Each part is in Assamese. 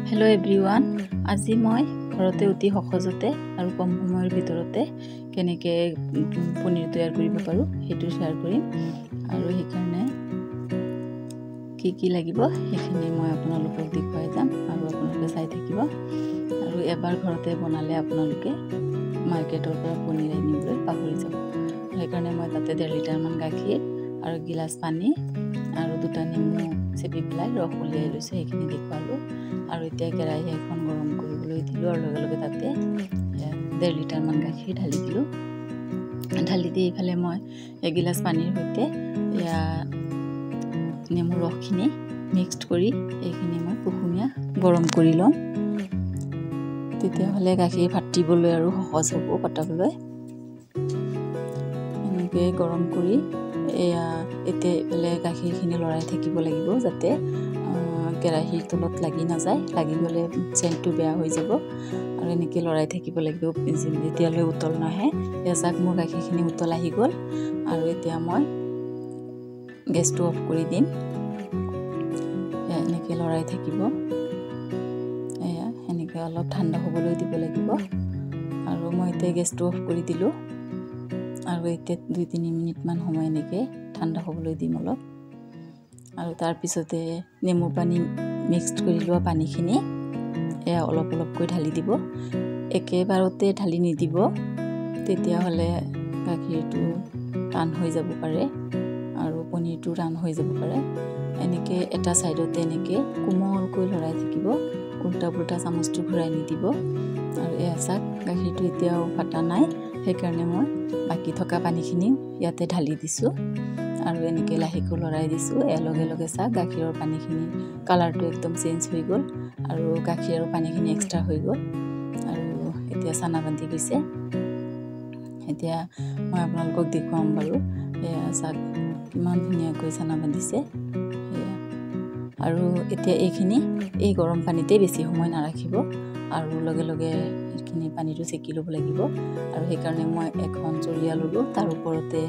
हेलो एवरीवन আজি মই ঘৰতে অতি সহজতে আৰু কম সময়ৰ ভিতৰতে কেনেকৈ পনীৰ তৈয়াৰ কৰিব পাৰো হেতু শেয়াৰ কৰিম আৰু হেকাৰণে কি লাগিব হেখিনি মই আপোনালোকক দেখুৱাই যাম আৰু আপোনালোকে চাই থাকিব আৰু এবাৰ ঘৰতে বনালে আপোনালোকে মাৰ্কেটৰ পৰা পনীৰ আনিবলৈ পাহৰি যাব হেকাৰণে মই তাতে 1.5 লিটাৰ মান গাখীৰ আৰু গিলাস পানী আৰু দুটা নেমু চেপি পেলাই ৰস উলিয়াই লৈছো হেখিনি দেখুৱালো আৰু এতিয়া কেৰাহী এখন গৰম কৰিবলৈ দিলো আৰু লগে লগে তাতে 1.5 লিটাৰ মান গাখীৰ ঢালি দিলো ঢালি দি ইফালে মই এক গিলাস পানীৰ সৈতে নেমু ৰসখিনি মিক্সড কৰি এইখিনি মই কুহুমীয়া গৰম কৰি লম তেতিয়া হলে গাখীৰ ফাটিবলৈ আৰু সহজ হ'ব পটাবলৈ এনেকৈ গৰম কৰি এতিয়া ইফালে গাখীৰখিনি লৰাই থাকিব লাগিব যাতে কেৰাহীৰ তলত লাগি না যায় লাগি গলে চেণ্টটো বেয়া হৈ যাব আৰু এনেকৈ লৰাই থাকিব লাগিব যেতিয়ালৈ উতল নাহে এসাক মোৰ গাখীৰখিনি উতল আহি গল আৰু এতিয়া মই গেছটো অফ কৰি দিম এনেকৈ লৰাই থাকিব এনেকৈ অলপ ঠাণ্ডা হ'বলৈ দিব লাগিব আৰু মই এতিয়া গেছটো অফ কৰি দিলো আৰু এতিয়া 2-3 মিনিট মান সময় এনেকৈ ঠাণ্ডা হ'বলৈ দিম অলপ আৰু তাৰ পিছতে নেমু পানী মিক্সড কৰি লোৱা পানীখিনি অলপ অলপকৈ ঢালি দিব একেবাৰতে ঢালি নিদিব তেতিয়া হলে গাখীৰটো টান হৈ যাব পাৰে আৰু পনীৰটো টান হৈ যাব পাৰে এনেকৈ এটা সাইডতে এনেকৈ কোমলকৈ লৰাই থাকিব উল্টা পুল্টা চামুচটো ঘূৰাই নিদিব আৰু এসাক গাখীৰটো এতিয়াও ফাটা নাই হেকাৰণে মই বাকি থকা পানীখিনি ইয়াতে ঢালি দিছো আৰু এনেকৈ লাহেকৈ লৰাই দিছো লগে লগে চাহ গাখীৰৰ পানীখিনি কালাৰটো একদম চেঞ্জ হৈ গল আৰু গাখীৰৰ পানীখিনি এক্সট্ৰা হৈ গল আৰু এতিয়া চানা বান্ধি গৈছে এতিয়া মই আপোনালোকক দেখুৱাম বাৰু চাহ কিমান ধুনীয়াকৈ চানা বান্ধিছে আৰু এতিয়া এই গৰম পানীতে বেছি সময় নাৰাখিব আৰু লগে লগে এইখিনি পানীটো চেকি ল'ব লাগিব আৰু হেকাৰণে মই এখন চৰিয়া ললো তাৰ ওপৰতে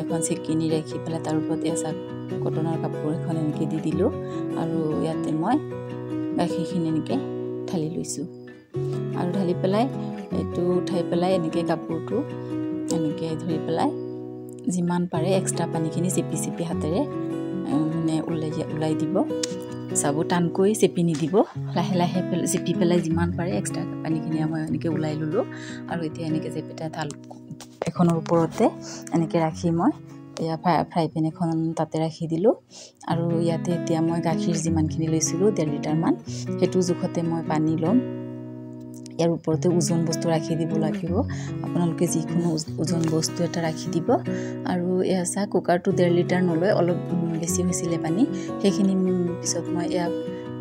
এখন চেকিনি ৰাখি পেলাই তাৰ ওপৰতে এসাক কটনৰ কাপোৰ এখন এনেকৈ দি দিলো আৰু ইয়াতে মই গাখীৰখিনি এনেকৈ ঢালি লৈছো আৰু ঢালি পেলাই এইটো উঠাই পেলাই এনেকৈ কাপোৰটো এনেকৈ ধৰি পেলাই যিমান পাৰে এক্সট্ৰা পানীখিনি চেপি চেপি হাতেৰে মানে উলাই দিব সাবু টানকৈ চেপি নিদিব লাহে লাহে চেপি পেলাই যিমান পাৰে এক্সট্ৰা পানীখিনি মই এনেকৈ উলাই ললো আৰু এতিয়া এনেকৈ চেপিটা থাল এখনৰ ওপৰতে এনেকৈ ৰাখি মই ফ্ৰাই পেন এখন তাতে ৰাখি দিলো আৰু ইয়াতে এতিয়া মই গাখীৰ যিমানখিনি লৈছিলো 1.5 লিটাৰ মান হেতু জুখতে মই পানী লম ইয়াৰ ওপৰতে ওজন বস্তু ৰাখি দিব লাগিব আপোনালোকে যিকোনো ওজন বস্তু এটা ৰাখি দিব আৰু এসা কুকাৰটো 1.5 লিটাৰ নলয় অলপ বেছি হৈছিলে পানী হেখিনি পিছত মই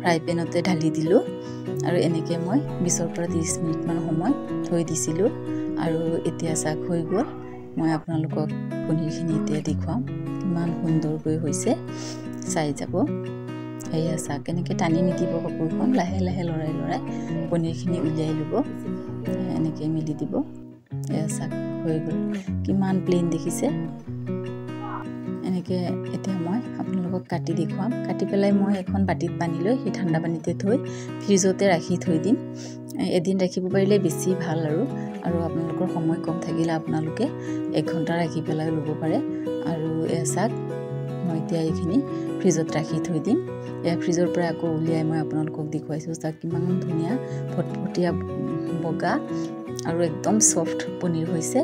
ফ্ৰাই পেনতে ঢালি দিলো আৰু এনেকৈ মই 20 পৰা 30 মিনিট মান সময় থৈ দিছিলো আৰু এতিয়া চাক হৈ গল মই আপোনালোকক পনীৰখিনি এতিয়া দেখুৱাম কিমান সুন্দৰকৈ হৈছে চাই যাব এয়া চাক কেনেকৈ টানি নিদিব কাপোৰখন লাহে লাহে লৰাই পনীৰখিনি উলিয়াই লব এনেকৈ মিলি দিব এয়া চাক হৈ গল কিমান প্লেন দেখিছে এনেকৈ এতিয়া মই আপোনালোকক কাটি দেখুৱাম কাটি পেলাই মই এখন বাটিত পানী লৈ সেই ঠাণ্ডা পানীতে থৈ ফ্ৰিজতে ৰাখি থৈ দিম এদিন ৰাখিব পাৰিলে বেছি ভাল আৰু আপোনালোকৰ সময় কম থাকিলে আপোনালোকে 1 ঘণ্টা ৰাখি পেলাই ল'ব পাৰে আৰু এসাক মই এতিয়া এইখিনি ফ্ৰিজত ৰাখি থৈ দিম ফ্ৰিজৰ পৰা আকৌ উলিয়াই মই আপোনালোকক দেখুৱাইছো চাক কিমান ধুনীয়া ফটফটীয়া বগা আৰু একদম সফট পনীৰ হৈছে